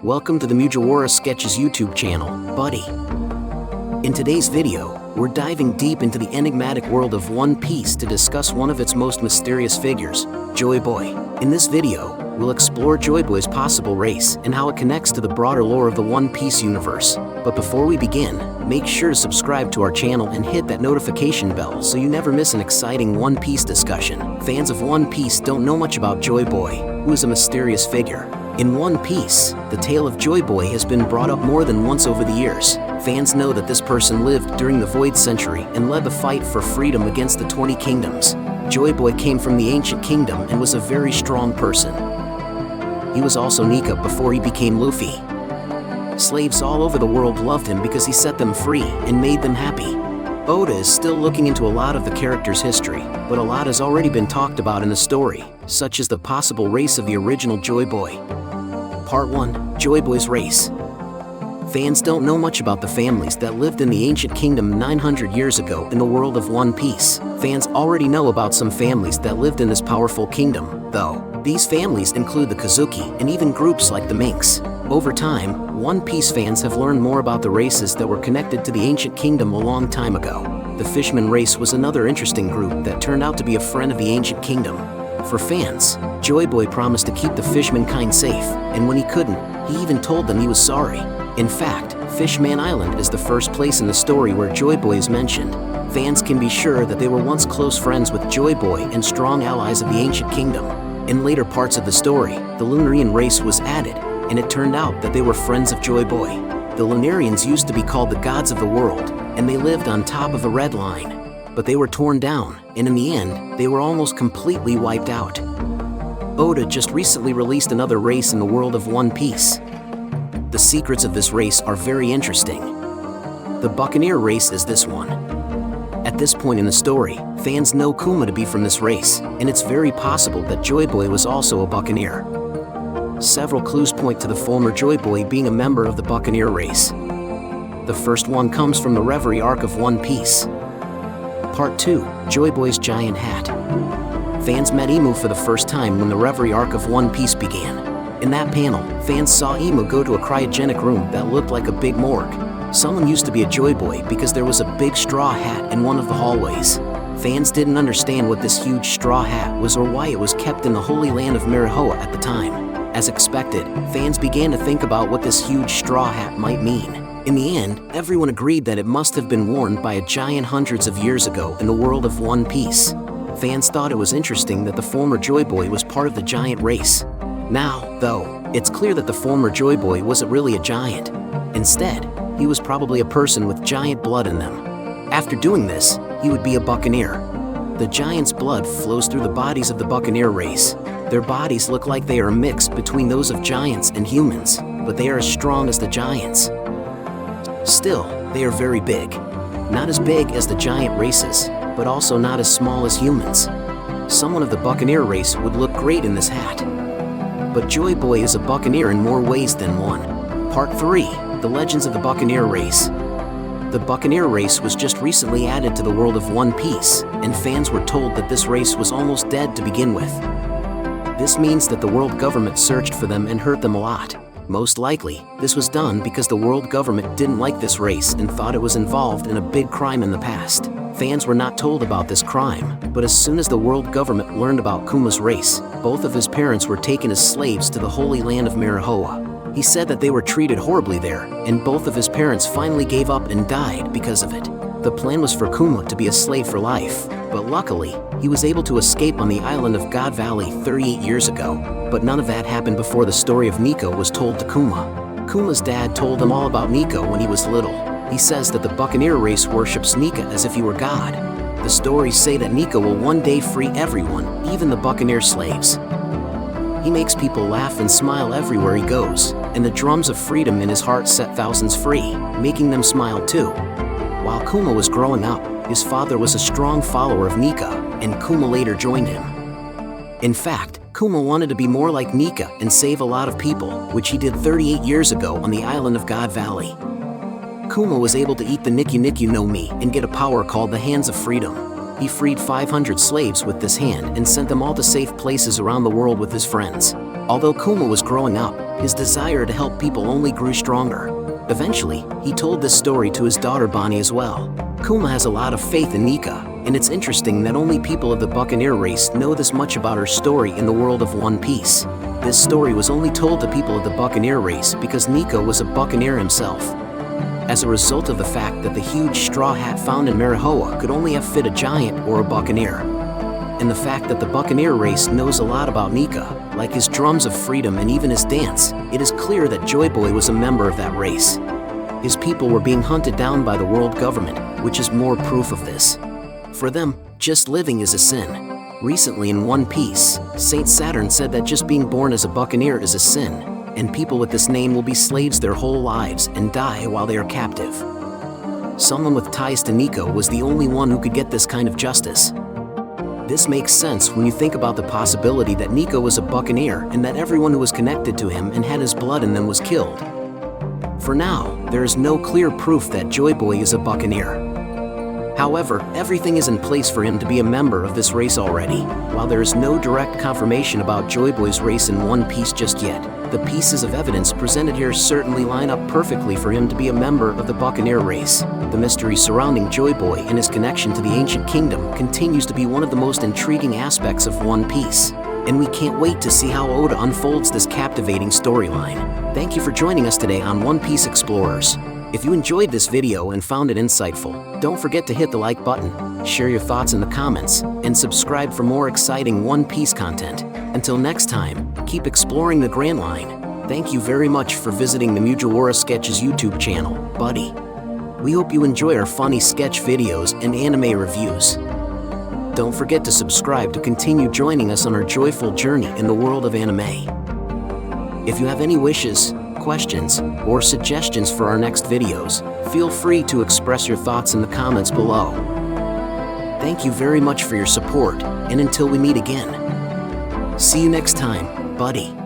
Welcome to the Mugiwara Sketches YouTube channel, buddy. In today's video, we're diving deep into the enigmatic world of One Piece to discuss one of its most mysterious figures, Joyboy. In this video, we'll explore Joyboy's possible race and how it connects to the broader lore of the One Piece universe. But before we begin, make sure to subscribe to our channel and hit that notification bell so you never miss an exciting One Piece discussion. Fans of One Piece don't know much about Joyboy, who is a mysterious figure. In One Piece, the tale of Joyboy has been brought up more than once over the years. Fans know that this person lived during the Void Century and led the fight for freedom against the 20 Kingdoms. Joyboy came from the Ancient Kingdom and was a very strong person. He was also Nika before he became Luffy. Slaves all over the world loved him because he set them free and made them happy. Oda is still looking into a lot of the character's history, but a lot has already been talked about in the story, such as the possible race of the original Joyboy. Part 1. Joyboy's race. Fans don't know much about the families that lived in the Ancient Kingdom 900 years ago in the world of One Piece. Fans already know about some families that lived in this powerful kingdom, though. These families include the Kozuki and even groups like the Minks. Over time, One Piece fans have learned more about the races that were connected to the Ancient Kingdom a long time ago. The Fishman race was another interesting group that turned out to be a friend of the Ancient Kingdom. For fans, Joyboy promised to keep the Fishman kind safe, and when he couldn't, he even told them he was sorry. In fact, Fishman Island is the first place in the story where Joyboy is mentioned. Fans can be sure that they were once close friends with Joyboy and strong allies of the Ancient Kingdom. In later parts of the story, the Lunarian race was added, and it turned out that they were friends of Joyboy. The Lunarians used to be called the gods of the world, and they lived on top of a red line. But they were torn down, and in the end, they were almost completely wiped out. Oda just recently released another race in the world of One Piece. The secrets of this race are very interesting. The Buccaneer race is this one. At this point in the story, fans know Kuma to be from this race, and it's very possible that Joyboy was also a Buccaneer. Several clues point to the former Joyboy being a member of the Buccaneer race. The first one comes from the Reverie arc of One Piece. Part 2. Joyboy's Giant Hat. Fans met Imu for the first time when the Reverie arc of One Piece began. In that panel, fans saw Imu go to a cryogenic room that looked like a big morgue. Someone used to be a Joyboy because there was a big straw hat in one of the hallways. Fans didn't understand what this huge straw hat was or why it was kept in the Holy Land of Mirahoa at the time. As expected, fans began to think about what this huge straw hat might mean. In the end, everyone agreed that it must have been worn by a giant hundreds of years ago in the world of One Piece. Fans thought it was interesting that the former Joyboy was part of the giant race. Now, though, it's clear that the former Joyboy wasn't really a giant. Instead, he was probably a person with giant blood in them. After doing this, he would be a Buccaneer. The giant's blood flows through the bodies of the Buccaneer race. Their bodies look like they are a mix between those of giants and humans, but they are as strong as the giants. Still, they are very big. Not as big as the giant races, but also not as small as humans. Someone of the Buccaneer race would look great in this hat. But Joyboy is a Buccaneer in more ways than one. Part 3. The Legends of the Buccaneer Race. The Buccaneer race was just recently added to the world of One Piece, and fans were told that this race was almost dead to begin with. This means that the world government searched for them and hurt them a lot. Most likely, this was done because the world government didn't like this race and thought it was involved in a big crime in the past. Fans were not told about this crime, but as soon as the world government learned about Kuma's race, both of his parents were taken as slaves to the Holy Land of Mirahoa. He said that they were treated horribly there, and both of his parents finally gave up and died because of it. The plan was for Kuma to be a slave for life, but luckily, he was able to escape on the island of God Valley 38 years ago. But none of that happened before the story of Nico was told to Kuma. Kuma's dad told him all about Nico when he was little. He says that the Buccaneer race worships Nika as if he were God. The stories say that Nico will one day free everyone, even the Buccaneer slaves. He makes people laugh and smile everywhere he goes, and the drums of freedom in his heart set thousands free, making them smile too. While Kuma was growing up, his father was a strong follower of Nika, and Kuma later joined him. In fact, Kuma wanted to be more like Nika and save a lot of people, which he did 38 years ago on the island of God Valley. Kuma was able to eat the Niku Niku no Mi and get a power called the Hands of Freedom. He freed 500 slaves with this hand and sent them all to safe places around the world with his friends. Although Kuma was growing up, his desire to help people only grew stronger. Eventually, he told this story to his daughter Bonnie as well. Kuma has a lot of faith in Nika, and it's interesting that only people of the Buccaneer race know this much about her story in the world of One Piece. This story was only told to people of the Buccaneer race because Nika was a Buccaneer himself. As a result of the fact that the huge straw hat found in Marihoa could only have fit a giant or a Buccaneer. And the fact that the Buccaneer race knows a lot about Nika, like his drums of freedom and even his dance, it is clear that Joyboy was a member of that race. His people were being hunted down by the world government, which is more proof of this. For them, just living is a sin. Recently in One Piece, Saint Saturn said that just being born as a Buccaneer is a sin, and people with this name will be slaves their whole lives and die while they are captive. Someone with ties to Nico was the only one who could get this kind of justice. This makes sense when you think about the possibility that Nico was a Buccaneer and that everyone who was connected to him and had his blood in them was killed. For now, there is no clear proof that Joyboy is a Buccaneer. However, everything is in place for him to be a member of this race already. While there is no direct confirmation about Joyboy's race in One Piece just yet, the pieces of evidence presented here certainly line up perfectly for him to be a member of the Buccaneer race. The mystery surrounding Joyboy and his connection to the ancient kingdom continues to be one of the most intriguing aspects of One Piece. And we can't wait to see how Oda unfolds this captivating storyline. Thank you for joining us today on One Piece Explorers. If you enjoyed this video and found it insightful, don't forget to hit the like button, share your thoughts in the comments, and subscribe for more exciting One Piece content. Until next time, keep exploring the Grand Line. Thank you very much for visiting the Mugiwara Sketches YouTube channel, buddy. We hope you enjoy our funny sketch videos and anime reviews. Don't forget to subscribe to continue joining us on our joyful journey in the world of anime. If you have any wishes, questions, or suggestions for our next videos, feel free to express your thoughts in the comments below. Thank you very much for your support, and until we meet again. See you next time, buddy.